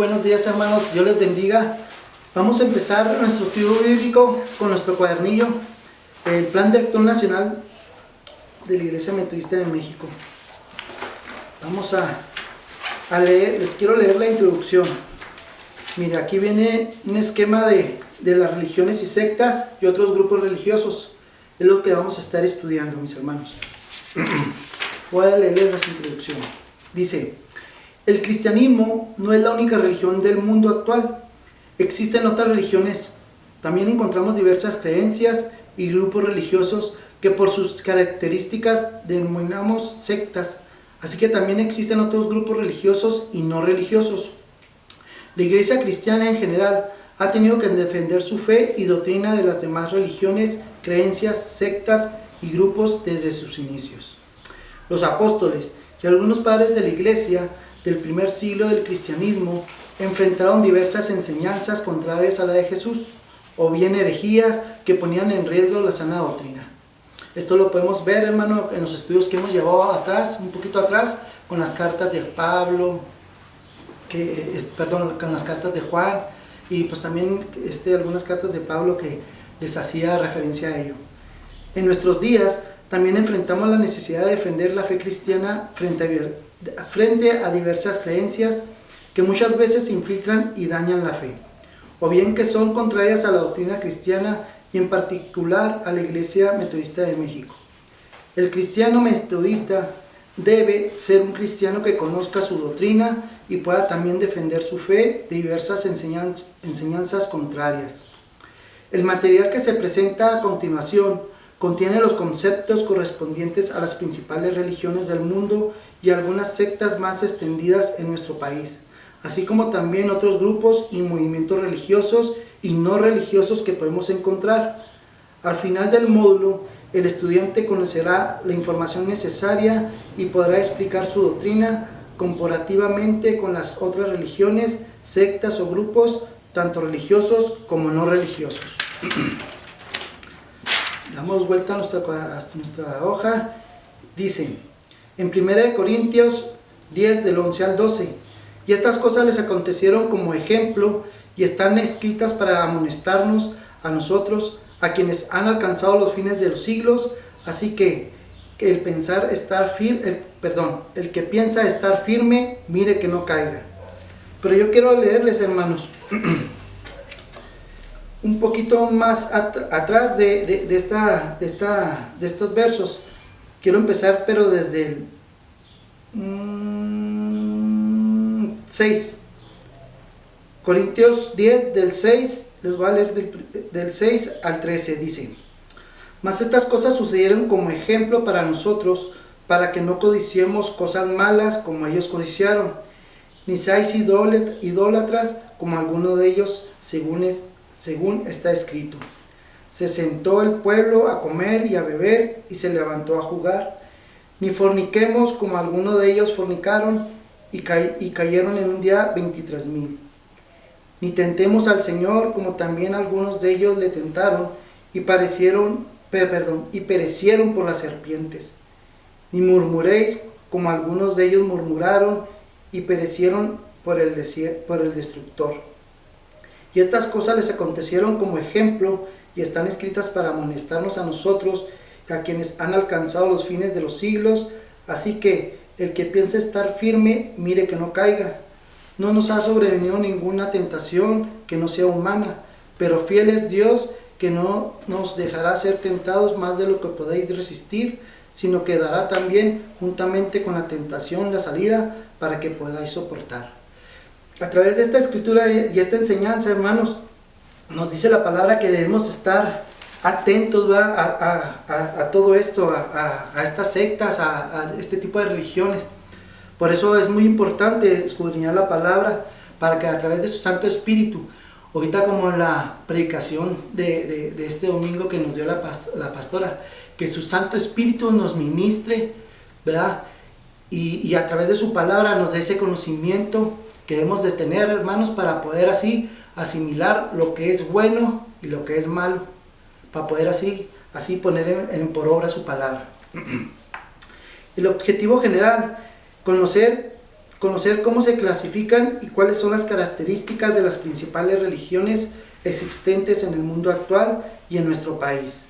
buenos días, hermanos, Dios les bendiga. Vamos a empezar nuestro estudio bíblico con nuestro cuadernillo, el Plan Director Nacional de la Iglesia Metodista de México. Vamos a leer, les quiero leer la introducción. Mire, aquí viene un esquema de las religiones y sectas y otros grupos religiosos. Es lo que vamos a estar estudiando, mis hermanos. Voy a leerles la introducción. Dice: el cristianismo no es la única religión del mundo actual. Existen otras religiones. También encontramos diversas creencias y grupos religiosos que por sus características denominamos sectas. Así que también existen otros grupos religiosos y no religiosos. La Iglesia cristiana en general ha tenido que defender su fe y doctrina de las demás religiones, creencias, sectas y grupos desde sus inicios. Los apóstoles y algunos padres de la Iglesia del primer siglo del cristianismo enfrentaron diversas enseñanzas contrarias a la de Jesús, o bien herejías que ponían en riesgo la sana doctrina. Esto lo podemos ver, hermano, en los estudios que hemos llevado atrás, un poquito atrás, con las cartas de Pablo, con las cartas de Juan, y pues también algunas cartas de Pablo que les hacía referencia a ello. En nuestros días también enfrentamos la necesidad de defender la fe cristiana frente a diversas creencias que muchas veces infiltran y dañan la fe, o bien que son contrarias a la doctrina cristiana y en particular a la Iglesia Metodista de México. El cristiano metodista debe ser un cristiano que conozca su doctrina y pueda también defender su fe de diversas enseñanzas contrarias. El material que se presenta a continuación contiene los conceptos correspondientes a las principales religiones del mundo y algunas sectas más extendidas en nuestro país, así como también otros grupos y movimientos religiosos y no religiosos que podemos encontrar. Al final del módulo, el estudiante conocerá la información necesaria y podrá explicar su doctrina comparativamente con las otras religiones, sectas o grupos, tanto religiosos como no religiosos. Damos vuelta a nuestra hoja. Dice, en 1 Corintios 10, del 11 al 12, y estas cosas les acontecieron como ejemplo y están escritas para amonestarnos a nosotros, a quienes han alcanzado los fines de los siglos. Así que el que piensa estar firme, mire que no caiga. Pero yo quiero leerles, hermanos, un poquito más atrás de estos versos. Quiero empezar, pero desde el 6. Corintios 10, del 6, les voy a leer del 6 al 13, dice: mas estas cosas sucedieron como ejemplo para nosotros, para que no codiciemos cosas malas como ellos codiciaron, ni seáis idólatras como alguno de ellos, según está escrito. Se sentó el pueblo a comer y a beber, y se levantó a jugar. Ni forniquemos como alguno de ellos fornicaron, y cayeron en un día 23,000. Ni tentemos al Señor como también algunos de ellos le tentaron, y perecieron por las serpientes. Ni murmuréis como algunos de ellos murmuraron, y perecieron por el destructor. Y estas cosas les acontecieron como ejemplo, y están escritas para amonestarnos a nosotros, a quienes han alcanzado los fines de los siglos. Así que el que piense estar firme, mire que no caiga. No nos ha sobrevenido ninguna tentación que no sea humana, pero fiel es Dios, que no nos dejará ser tentados más de lo que podéis resistir, sino que dará también juntamente con la tentación la salida para que podáis soportar. A través de esta escritura y esta enseñanza, hermanos, nos dice la palabra que debemos estar atentos a todo esto, a estas sectas, a este tipo de religiones. Por eso es muy importante escudriñar la palabra, para que a través de su Santo Espíritu, ahorita como en la predicación de este domingo que nos dio la pastora, que su Santo Espíritu nos ministre, ¿verdad? Y a través de su palabra nos dé ese conocimiento que debemos de tener, hermanos, para poder así asimilar lo que es bueno y lo que es malo, para poder así poner por obra su palabra. El objetivo general: conocer conocer cómo se clasifican y cuáles son las características de las principales religiones existentes en el mundo actual y en nuestro país,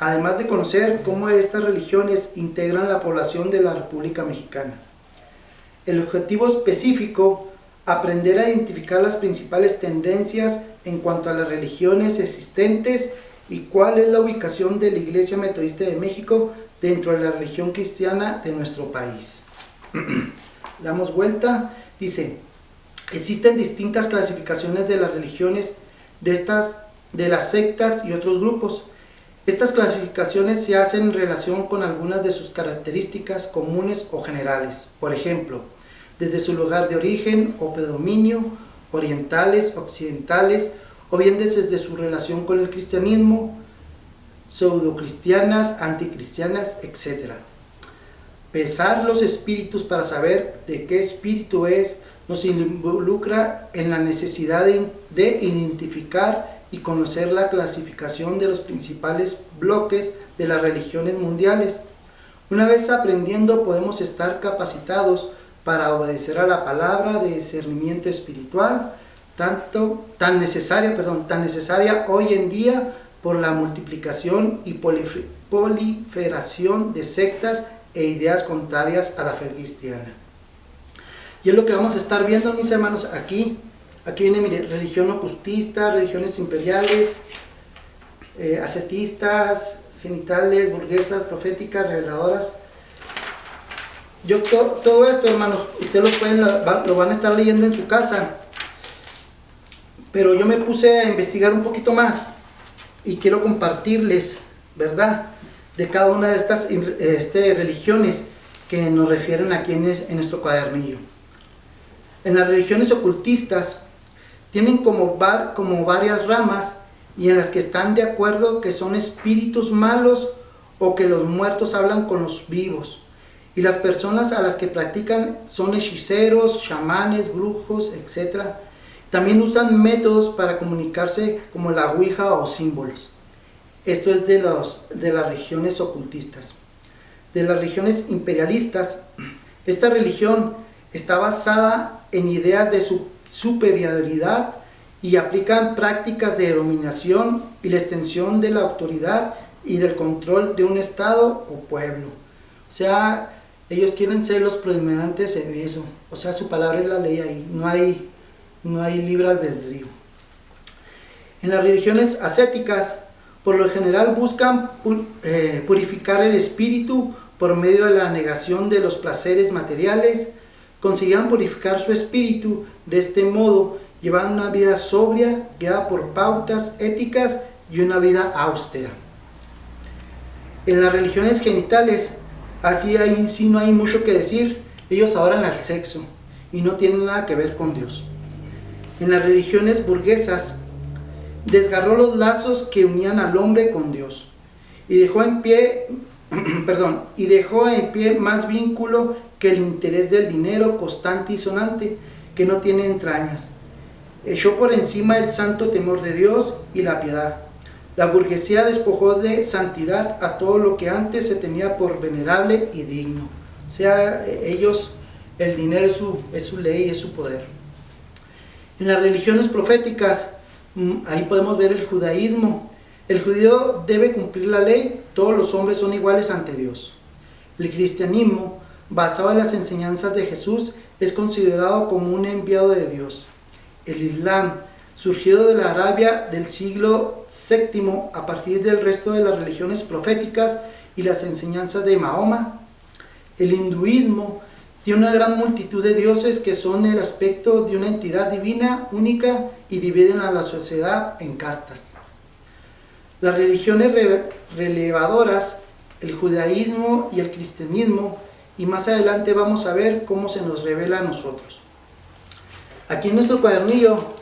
además de conocer cómo estas religiones integran la población de la República Mexicana. El objetivo específico: aprender a identificar las principales tendencias en cuanto a las religiones existentes y cuál es la ubicación de la Iglesia Metodista de México dentro de la religión cristiana de nuestro país. Damos vuelta. Dice: existen distintas clasificaciones de las religiones, de las sectas y otros grupos. Estas clasificaciones se hacen en relación con algunas de sus características comunes o generales. Por ejemplo, desde su lugar de origen o predominio, orientales, occidentales, o bien desde su relación con el cristianismo, pseudocristianas, anticristianas, etc. Pesar los espíritus para saber de qué espíritu es nos involucra en la necesidad de identificar y conocer la clasificación de los principales bloques de las religiones mundiales. Una vez aprendiendo, podemos estar capacitados para obedecer a la palabra de discernimiento espiritual, tan necesaria hoy en día por la multiplicación y proliferación de sectas e ideas contrarias a la fe cristiana. Y es lo que vamos a estar viendo, mis hermanos, aquí. Aquí viene, mire, religión ocultista, religiones imperiales, ascetistas, genitales, burguesas, proféticas, reveladoras. Todo esto, hermanos, ustedes lo van a estar leyendo en su casa. Pero yo me puse a investigar un poquito más y quiero compartirles, ¿verdad?, de cada una de estas religiones que nos refieren aquí en nuestro cuadernillo. En las religiones ocultistas tienen como varias ramas, y en las que están de acuerdo que son espíritus malos o que los muertos hablan con los vivos. Y las personas a las que practican son hechiceros, chamanes, brujos, etc. También usan métodos para comunicarse como la ouija o símbolos. Esto es de las religiones ocultistas. De las religiones imperialistas, esta religión está basada en ideas de superioridad y aplican prácticas de dominación y la extensión de la autoridad y del control de un estado o pueblo. O sea, ellos quieren ser los predominantes en eso. O sea, su palabra es la ley ahí. No hay libre albedrío. En las religiones ascéticas, por lo general buscan purificar el espíritu por medio de la negación de los placeres materiales. Consiguen purificar su espíritu de este modo, llevando una vida sobria, guiada por pautas éticas y una vida austera. En las religiones genitales, así sí no hay mucho que decir. Ellos adoran al sexo y no tienen nada que ver con Dios. En las religiones burguesas, desgarró los lazos que unían al hombre con Dios y dejó en pie más vínculo que el interés del dinero constante y sonante que no tiene entrañas. Echó por encima el santo temor de Dios y la piedad. La burguesía despojó de santidad a todo lo que antes se tenía por venerable y digno. O sea, ellos, el dinero es su ley, es su poder. En las religiones proféticas, ahí podemos ver el judaísmo. El judío debe cumplir la ley, todos los hombres son iguales ante Dios. El cristianismo, basado en las enseñanzas de Jesús, es considerado como un enviado de Dios. El Islam, surgido de la Arabia del siglo VII a partir del resto de las religiones proféticas y las enseñanzas de Mahoma. El hinduismo tiene una gran multitud de dioses que son el aspecto de una entidad divina única y dividen a la sociedad en castas. Las religiones relevadoras, el judaísmo y el cristianismo, y más adelante vamos a ver cómo se nos revela a nosotros. Aquí en nuestro cuadernillo,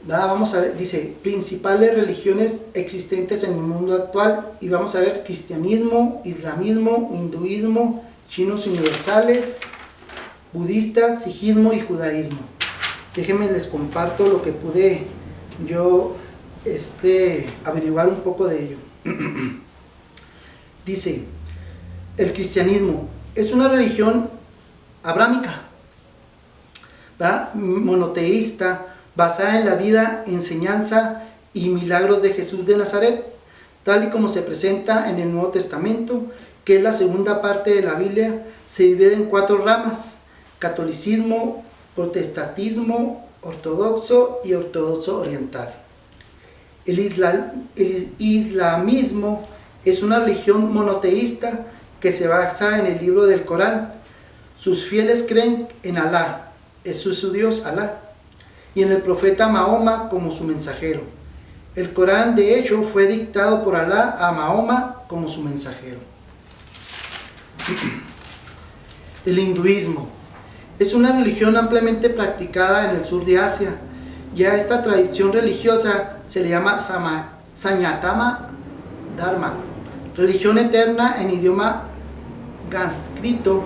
vamos a ver, dice, principales religiones existentes en el mundo actual, y vamos a ver cristianismo, islamismo, hinduismo, chinos universales, budistas, sijismo y judaísmo. Déjenme les comparto lo que pude yo averiguar un poco de ello. Dice, el cristianismo es una religión abrámica. ¿verdad?, monoteísta, basada en la vida, enseñanza y milagros de Jesús de Nazaret, tal y como se presenta en el Nuevo Testamento, que es la segunda parte de la Biblia. Se divide en 4 ramas: catolicismo, protestantismo, ortodoxo y ortodoxo oriental. El islamismo es una religión monoteísta que se basa en el libro del Corán. Sus fieles creen en Alá, es su Dios Alá, y en el profeta Mahoma como su mensajero. El Corán, de hecho, fue dictado por Alá a Mahoma como su mensajero. El hinduismo es una religión ampliamente practicada en el sur de Asia. Ya esta tradición religiosa se le llama Sanatana Dharma, religión eterna en idioma sánscrito,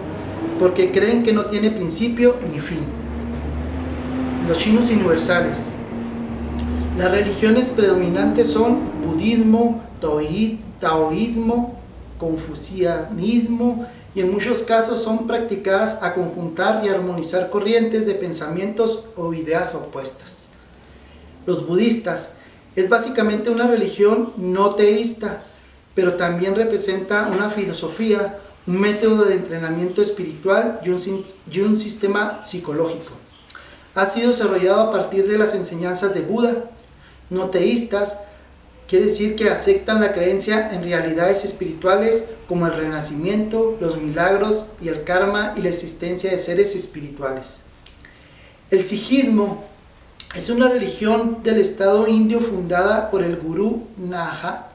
porque creen que no tiene principio ni fin. Los chinos universales. Las religiones predominantes son budismo, taoísmo, confucianismo, y en muchos casos son practicadas a conjuntar y armonizar corrientes de pensamientos o ideas opuestas. Los budistas es básicamente una religión no teísta, pero también representa una filosofía, un método de entrenamiento espiritual y un sistema psicológico. Ha sido desarrollado a partir de las enseñanzas de Buda. No teístas quiere decir que aceptan la creencia en realidades espirituales como el renacimiento, los milagros y el karma y la existencia de seres espirituales. El sijismo es una religión del estado indio fundada por el gurú Nanak,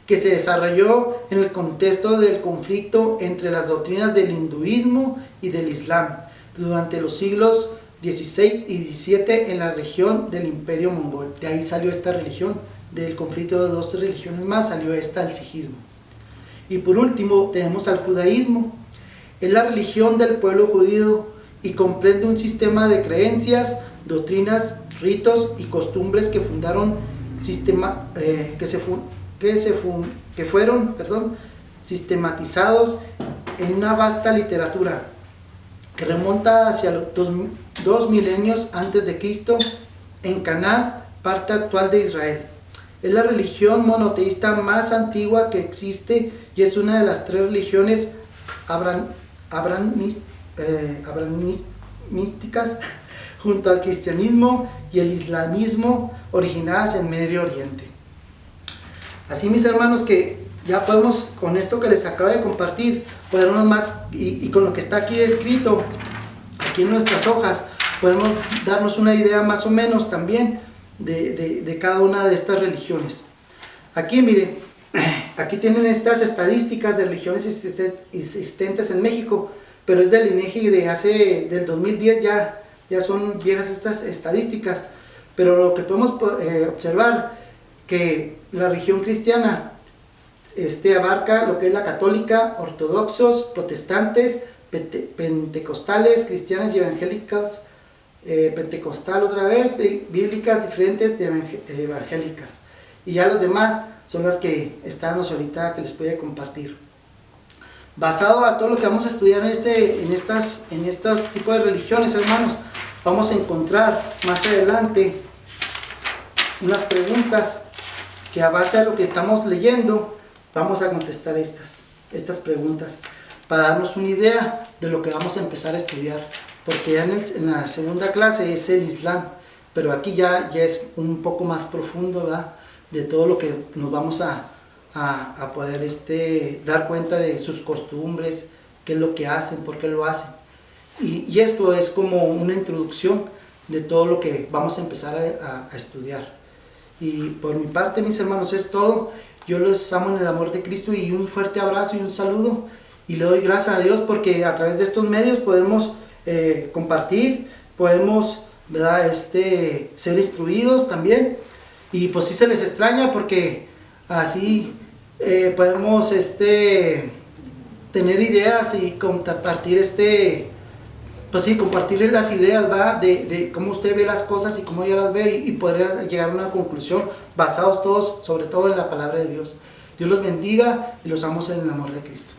que se desarrolló en el contexto del conflicto entre las doctrinas del hinduismo y del islam durante los siglos XVI y XVII en la región del Imperio Mongol. De ahí salió esta religión, del conflicto de 2 religiones más salió el sijismo. Y por último tenemos al judaísmo. Es la religión del pueblo judío y comprende un sistema de creencias, doctrinas, ritos y costumbres que fueron sistematizados en una vasta literatura que remonta hacia los 2 milenios antes de Cristo en Canaán, parte actual de Israel. Es la religión monoteísta más antigua que existe y es una de las 3 religiones abrahamísticas junto al cristianismo y el islamismo originadas en Medio Oriente. Así, mis hermanos, que ya podemos, con esto que les acabo de compartir, podernos más, y con lo que está aquí escrito, aquí en nuestras hojas, podemos darnos una idea más o menos también de cada una de estas religiones. Aquí, mire, aquí tienen estas estadísticas de religiones existentes en México, pero es del INEGI del 2010, ya son viejas estas estadísticas, pero lo que podemos observar, que la religión cristiana abarca lo que es la católica, ortodoxos, protestantes, pentecostales, cristianas y evangélicas, pentecostal otra vez, bíblicas diferentes de evangélicas. Y ya los demás son las que estamos ahorita que les puede compartir. Basado a todo lo que vamos a estudiar en estos tipos de religiones, hermanos, vamos a encontrar más adelante unas preguntas que a base de lo que estamos leyendo vamos a contestar estas preguntas para darnos una idea de lo que vamos a empezar a estudiar, porque ya en la segunda clase es el Islam, pero aquí ya es un poco más profundo, ¿verdad?, de todo lo que nos vamos a poder dar cuenta de sus costumbres, qué es lo que hacen, por qué lo hacen. Y esto es como una introducción de todo lo que vamos a empezar a estudiar. Y por mi parte, mis hermanos, es todo. Yo los amo en el amor de Cristo y un fuerte abrazo y un saludo. Y le doy gracias a Dios porque a través de estos medios podemos compartir, podemos, ¿verdad?, ser instruidos también. Y pues sí se les extraña porque así podemos tener ideas y compartir pues sí, compartirles las ideas, ¿va?, de cómo usted ve las cosas y cómo ella las ve y poder llegar a una conclusión basados todos, sobre todo en la palabra de Dios. Dios los bendiga y los amo en el amor de Cristo.